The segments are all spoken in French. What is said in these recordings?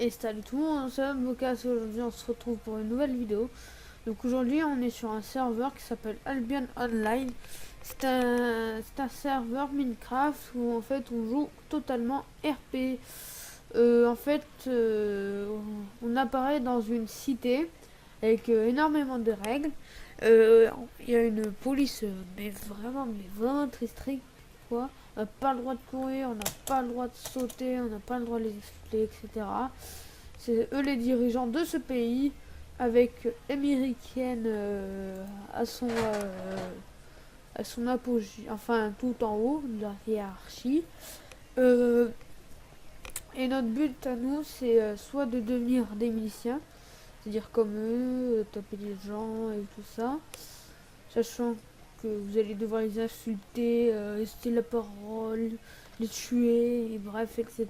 Et salut tout le monde, c'est Bocas et aujourd'hui on se retrouve pour une nouvelle vidéo. Donc aujourd'hui on est sur un serveur qui s'appelle Albion Online. C'est un serveur Minecraft où en fait on joue totalement RP. On apparaît dans une cité avec énormément de règles. Il y a une police mais vraiment très stricte quoi. On n'a pas le droit de courir, on n'a pas le droit de sauter, on n'a pas le droit de les exploiter, etc. C'est eux les dirigeants de ce pays, avec Américaine à son apogée, enfin tout en haut de la hiérarchie. Euh, et notre but à nous, c'est soit de devenir des miliciens, c'est-à-dire comme eux, taper les gens et tout ça, sachant que vous allez devoir les insulter, hésiter la parole, les tuer, et bref, etc.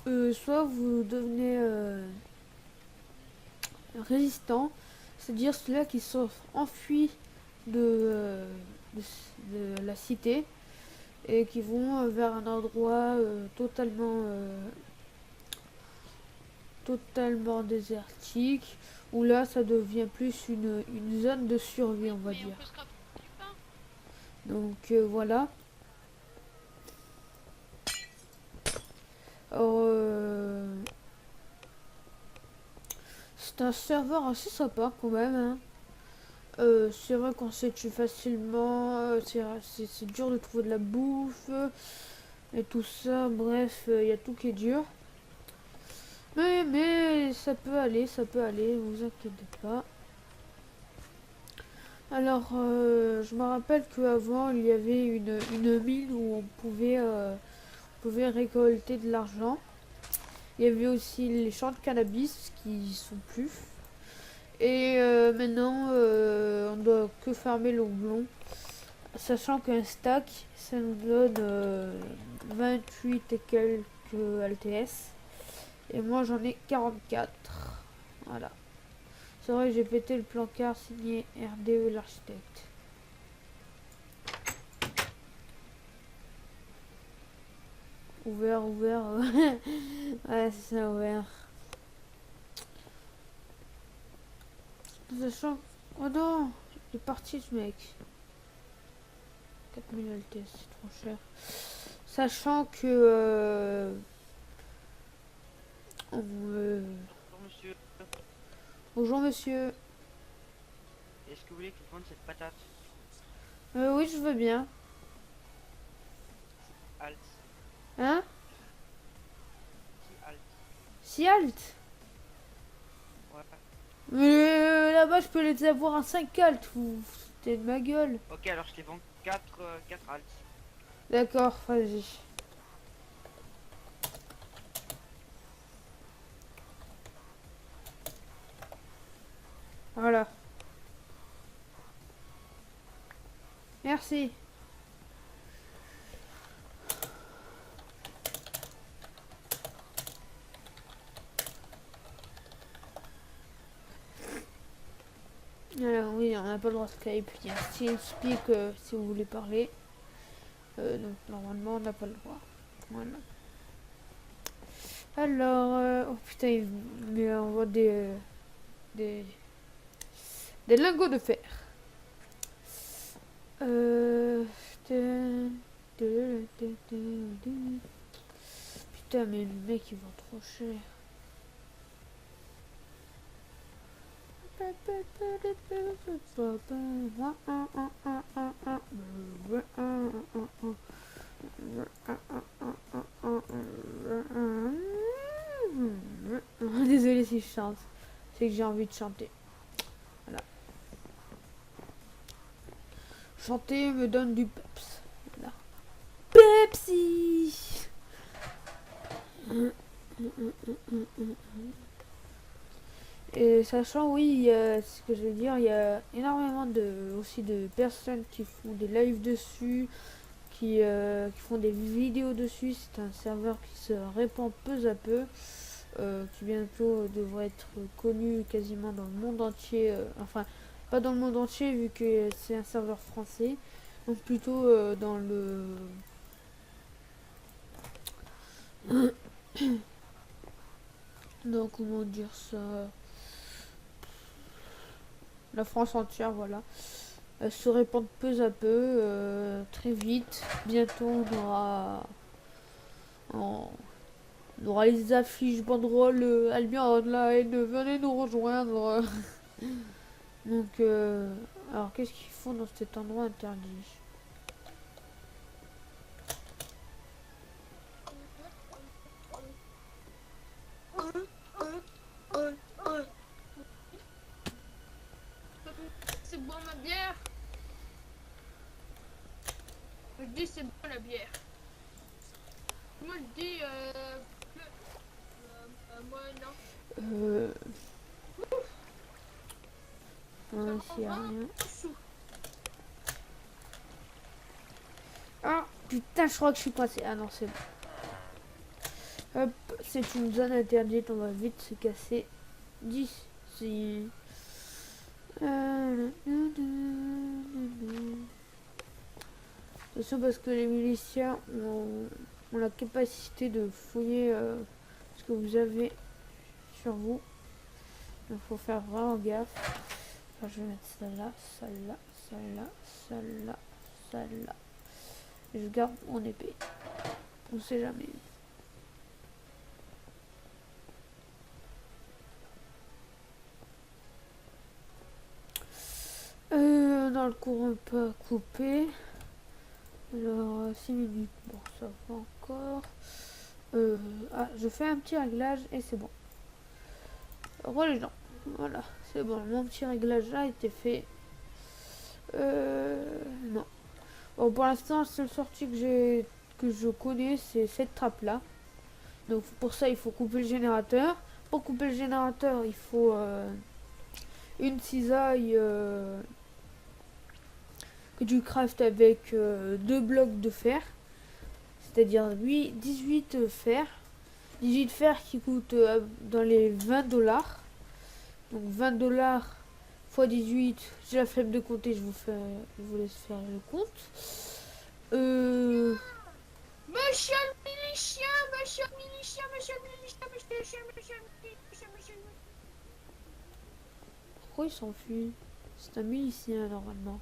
Soit vous devenez résistants, c'est-à-dire ceux-là qui sont enfuis de la cité et qui vont vers un endroit totalement désertique, où là ça devient plus une zone de survie, on va dire. Donc voilà. Alors, c'est un serveur assez sympa quand même, hein. C'est vrai qu'on se tue facilement, c'est dur de trouver de la bouffe et tout ça, bref, il y a tout qui est dur. Mais ça peut aller, vous inquiétez pas. Alors, je me rappelle qu'avant, il y avait une mine où on pouvait récolter de l'argent. Il y avait aussi les champs de cannabis qui sont plus. Et maintenant, on doit que farmer le houblon. Sachant qu'un stack, ça nous donne 28 et quelques LTS. Et moi, j'en ai 44. Voilà. C'est vrai, j'ai pété le placard signé RDE l'architecte. Ouvert, ouvert. Ouais, c'est ça, ouvert. Sachant... Oh non, il est parti ce mec. 4000 LTS, c'est trop cher. Sachant que... Bonjour monsieur, Bonjour monsieur. est-ce que vous voulez que je vous vende cette patate? Oui, je veux bien. Alt, Hein? si alt, Si alt. ouais. Mais là-bas, je peux les avoir à 5 alt. Vous foutez de ma gueule. Ok, alors je les vends 4 alt. D'accord, vas-y. Voilà. Merci. Alors oui, on n'a pas le droit de Skype. Il y a TeamSpeak si vous voulez parler. Donc normalement, on n'a pas le droit. Voilà. Alors, oh putain, il me envoie des, des lingots de fer. Putain, putain, mais le mec il vend trop cher. Désolé si je chante, c'est que j'ai envie de chanter. Voilà. Chanter me donne du peps. Voilà. Pepsi. Et sachant, oui, ce que je veux dire, il y a énormément aussi de personnes qui font des lives dessus, qui font des vidéos dessus. C'est un serveur qui se répand peu à peu, qui bientôt devrait être connu quasiment dans le monde entier. Enfin, pas dans le monde entier vu que c'est un serveur français, donc plutôt dans le Donc comment dire ça, la France entière, voilà, se répand peu à peu, très vite. Bientôt on aura les affiches banderoles Albion Online, venez nous rejoindre. Donc alors qu'est-ce qu'ils font dans cet endroit interdit? C'est bon ma bière. Je dis c'est bon la bière. Moi je dis moi non. Non, ici y a rien. Sous. Ah putain, je crois que je suis passé. Ah non, c'est bon. Hop, c'est une zone interdite, on va vite se casser d'ici. Attention parce que les miliciens ont la capacité de fouiller ce que vous avez sur vous. Il faut faire vraiment gaffe. Enfin, je vais mettre celle-là, celle-là, celle-là, celle-là, celle-là. Et je garde mon épée. On sait jamais. Dans le courant pas coupé. Alors 6 minutes. Bon, ça va encore. Ah, je fais un petit réglage et c'est bon. Religion. Voilà, c'est bon. Mon petit réglage a été fait. Non. Bon, pour l'instant, la seule sortie que je connais, c'est cette trappe là. Donc pour ça, il faut couper le générateur. Pour couper le générateur, il faut une cisaille que tu craftes avec 2 blocs de fer. C'est-à-dire 18 fer. 18 fer qui coûte dans les 20 $. Donc 20 $ x 18. J'ai la flemme de compter, je vous laisse faire le compte. Monsieur le milicien, monsieur le milicien, monsieur le milicien, monsieur le milicien, monsieur le Pourquoi il s'enfuit? C'est un milicien normalement.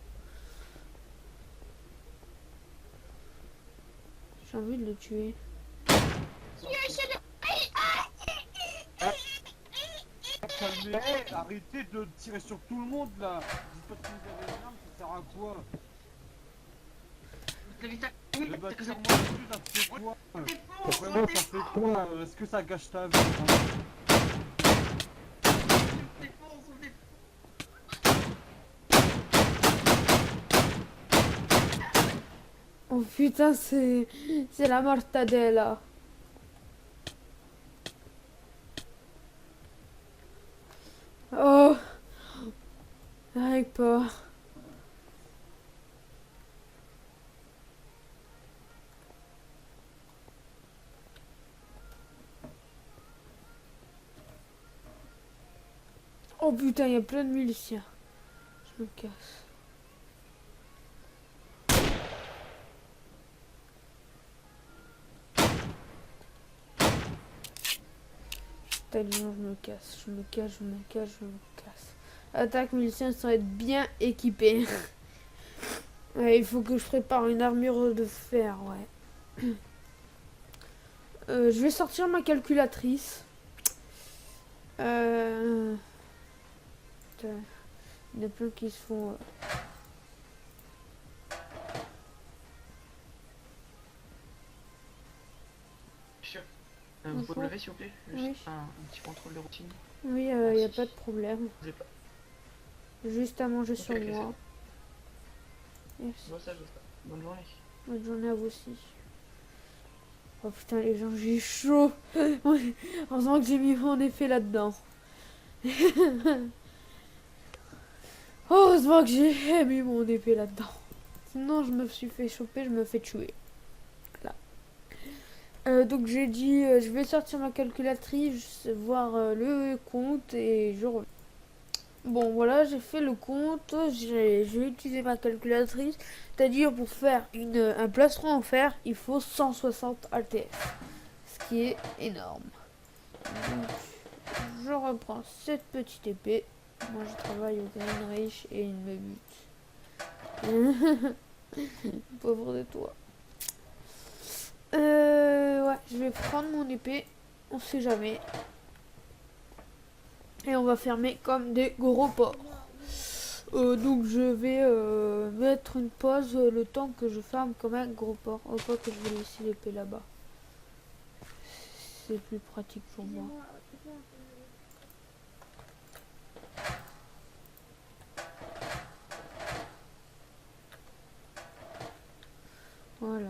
J'ai envie de le tuer. Calmez, arrêtez de tirer sur tout le monde là. Dites pas que vous avez une arme, ça sert à quoi? Le bâtiment dessus, ça fait quoi? Vraiment, ça fait quoi? Est-ce que ça gâche ta vie hein? Oh putain, c'est la mortadella. Oh, j'arrive pas. Oh putain, il y a plein de miliciens. Je me casse. Tellement je me casse, je me casse, je me casse, je me casse. Attaque miliciens sans être bien équipé. Ouais, il faut que je prépare une armure de fer, ouais. Je vais sortir ma calculatrice. Putain, il y en a plein qui se font... Monsieur, vous pouvez me lever s'il vous plaît? Juste Oui. un petit contrôle de routine. Oui, il n'y a Merci. pas de problème. Vous avez pas... Juste à manger Ok, sur ok, moi. Merci. Je vois ça, je vois ça. Bonne journée. Bonne journée à vous aussi. Oh putain, les gens, j'ai chaud. Heureusement que j'ai mis mon épée là-dedans. Heureusement que j'ai mis mon épée là-dedans. Sinon, je me suis fait choper, je me fais tuer. Voilà. Donc j'ai dit, je vais sortir ma calculatrice, voir le compte et je reviens. Bon voilà, j'ai fait le compte, j'ai utilisé ma calculatrice, c'est-à-dire pour faire un plastron en fer, il faut 160 ATF, ce qui est énorme. Donc, je reprends cette petite épée. Moi, je travaille au Greenrich et il me bute. Pauvre de toi. Ouais, je vais prendre mon épée. On sait jamais. Et on va fermer comme des gros porcs. Donc je vais mettre une pause le temps que je ferme comme un gros porc. Oh, quoi que je vais laisser l'épée là-bas. C'est plus pratique pour moi. Voilà.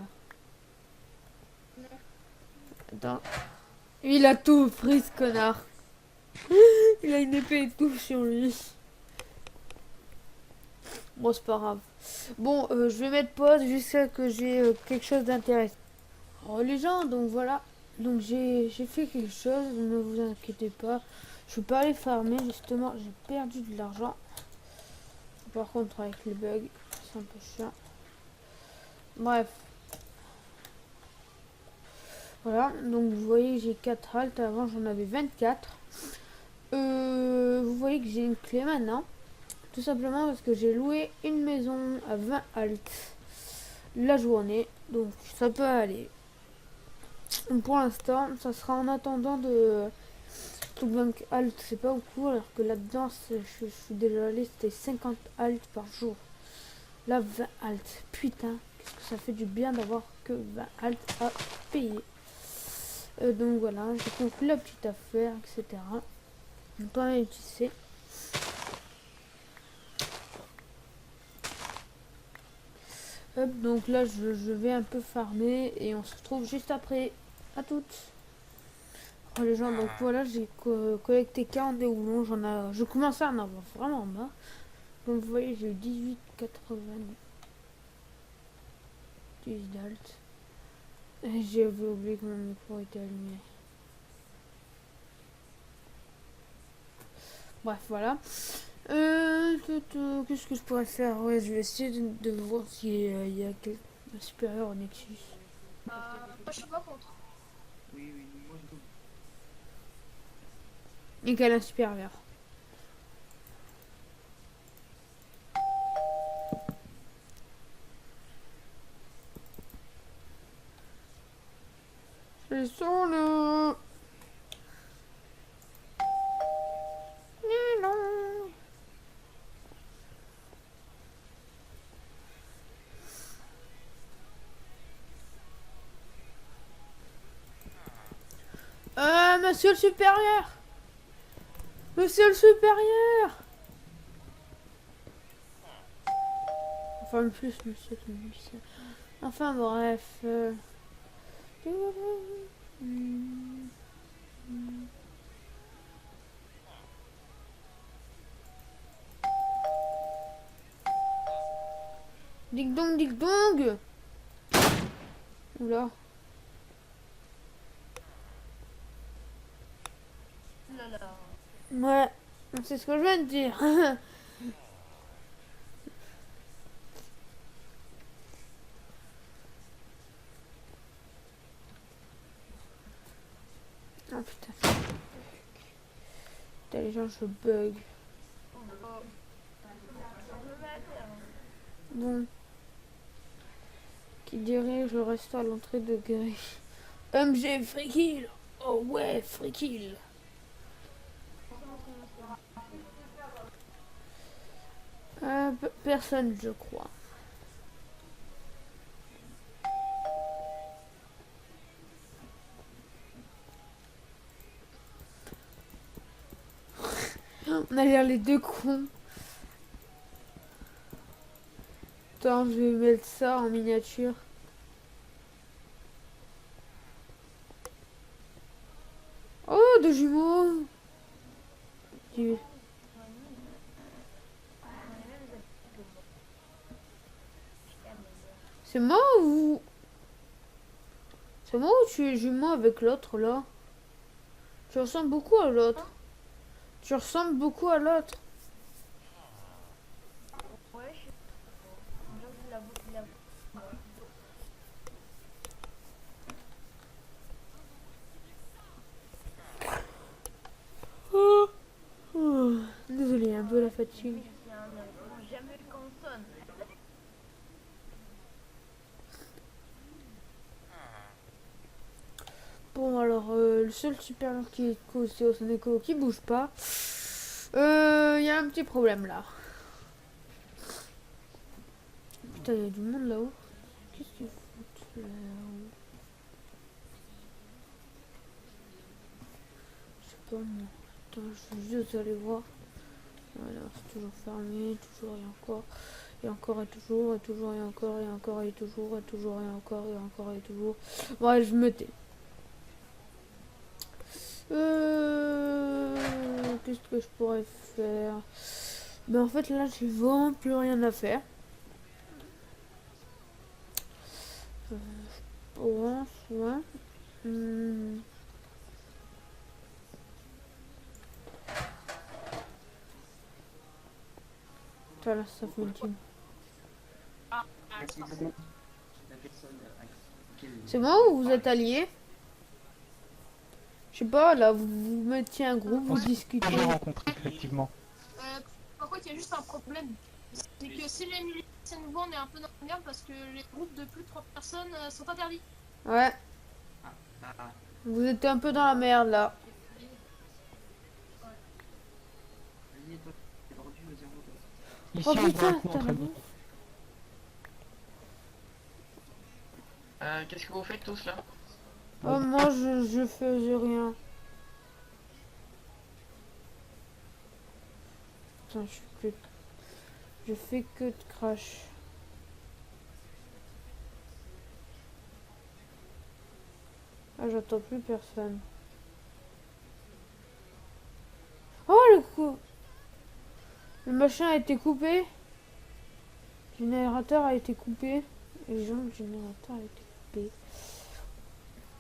Attends. Il a tout pris ce connard. Il a une épée et tout sur lui. Bon, c'est pas grave. Bon, je vais mettre pause jusqu'à que j'ai quelque chose d'intéressant. Oh les gens, donc voilà. Donc j'ai fait quelque chose, ne vous inquiétez pas. Je suis pas allé farmer, justement, j'ai perdu de l'argent. Par contre, avec les bugs, c'est un peu chiant. Bref. Voilà, donc vous voyez que j'ai 4 haltes, avant j'en avais 24. Vous voyez que j'ai une clé maintenant. Tout simplement parce que j'ai loué une maison à 20 haltes la journée. Donc ça peut aller. Pour l'instant, ça sera en attendant de... Donc 20 haltes, c'est pas beaucoup, alors que là-dedans, je suis déjà allé, c'était 50 haltes par jour. Là, 20 haltes. Putain, qu'est-ce que ça fait du bien d'avoir que 20 haltes à payer. Donc voilà, j'ai conclu la petite affaire, etc. Donc toi-même, tu sais. Hop, donc là, je vais un peu farmer et on se retrouve juste après. À toutes. Oh, les gens, donc voilà, j'ai collecté 42 houblons. Je commençais à en avoir vraiment marre. Donc vous voyez, j'ai eu 18,80 d'alt. J'avais oublié que mon micro était allumé. Bref, voilà. Qu'est-ce que je pourrais faire? Ouais, je vais essayer de voir s'il y a quelqu'un supérieur au Nexus. Moi, je suis pas contre. Oui, oui, moi je trouve. Et qu'elle a supérieur. C'est solo. Non. Monsieur le supérieur. Monsieur le supérieur. Enfin, plus monsieur le musicien. Enfin, bref. Dig dong, dig dong. Oula. Là, là. Ouais, c'est ce que je viens de dire. Oh putain. Putain, les gens, je bug. Bon. Qui dirait je reste à l'entrée de grille. MG free kill. Oh ouais, free kill. Personne, je crois. On a l'air les deux cons. Attends, je vais mettre ça en miniature. Oh, deux jumeaux. C'est moi ou... C'est moi ou tu es jumeau avec l'autre là? Tu ressembles beaucoup à l'autre. Tu ressembles beaucoup à l'autre. Ouais, fatigue. Jamais qu'on sonne. Bon, alors, le seul supérieur qui est cool, c'est Osaneko qui bouge pas. Il y a un petit problème là. Putain, il y a du monde là-haut. Qu'est-ce qu'ils foutent là-haut? Je sais pas moi. Attends, je vais juste aller voir. Voilà, c'est toujours fermé, toujours et encore. Et encore et toujours, et toujours et encore, et encore et toujours, et toujours et encore, et encore et toujours. Ouais, je me tais. Qu'est-ce que je pourrais faire? Ben en fait là j'ai vraiment plus rien à faire. Je pense, ouais. Voilà, ça fait le team. Ah, La personne C'est bon ou vous êtes alliés? Je sais pas, là vous mettiez un groupe, vous discutez. J'ai rencontré effectivement. par contre, il y a juste un problème. C'est que si les miliciens nous voient, on est un peu dans la merde parce que les groupes de plus de 3 personnes sont interdits. Ouais, vous êtes un peu dans la merde là. Ici, Oh on voit putain, un coup t'as entre la amis. bouffe. Qu'est-ce que vous faites tous là? Oh moi je faisais rien. Putain, je fais que de crash. Ah, j'entends plus personne. Oh, le coup! Le machin a été coupé. Le générateur a été coupé. Et les gens, le générateur a été coupé.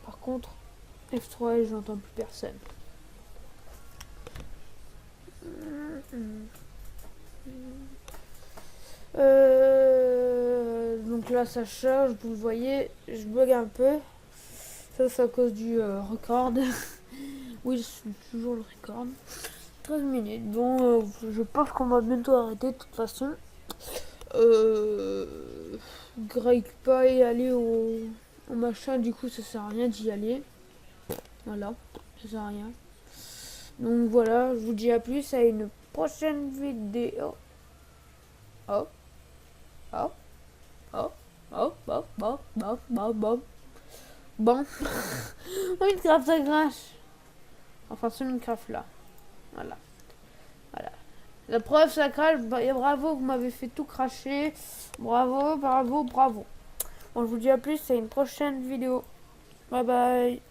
Par contre, F3, j'entends plus personne. Donc là, ça charge, vous le voyez, je bug un peu. Ça, c'est à cause du record. Oui, je suis toujours le record. 13 minutes. Bon, je pense qu'on va bientôt arrêter de toute façon. Greg pas y aller au machin, du coup, ça sert à rien d'y aller. Voilà, ça sert à rien. Donc voilà, je vous dis à plus à une prochaine vidéo. Oh. Oh. Oh. Oh. Oh. Oh. Oh. Oh. Oh. Bon. Minecraft ça crache. Enfin ce Minecraft là. Voilà. Voilà. La preuve ça crache. Et bravo, vous m'avez fait tout cracher. Bravo, bravo, bravo. Bon, je vous dis à plus à une prochaine vidéo. Bye bye.